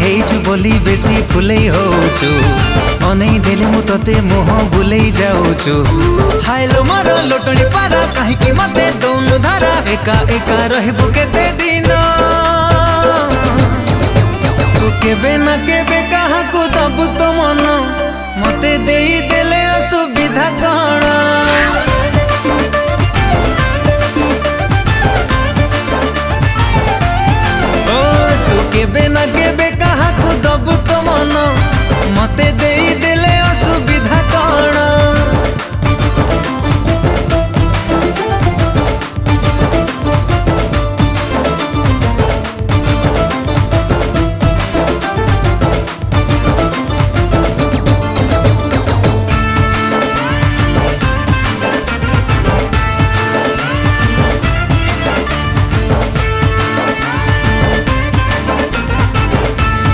ହେଇଛୁ ବୋଲି ବେଶୀ ଫୁଲେଇ ହଉଛୁ ଅନେଇ ଦେଲେ ମୁଁ ତତେ ମୁହଁ ବୁଲେଇ ଯାଉଛୁ ହାଇଲୋ ମୋର ଲୋଟଣି ପାରା କାହିଁକି ମତେ ଦଉନୁ ଧାରା ଏକା ଏକା ରହିବୁ କେତେ ଦିନ ତୁ କେବେ ନା କେବେ କାହାକୁ ଦବୁ ତ ମନ ମତେ ଦେଇ ଦେଲେ ଅସୁବିଧା କଣ केबे ना के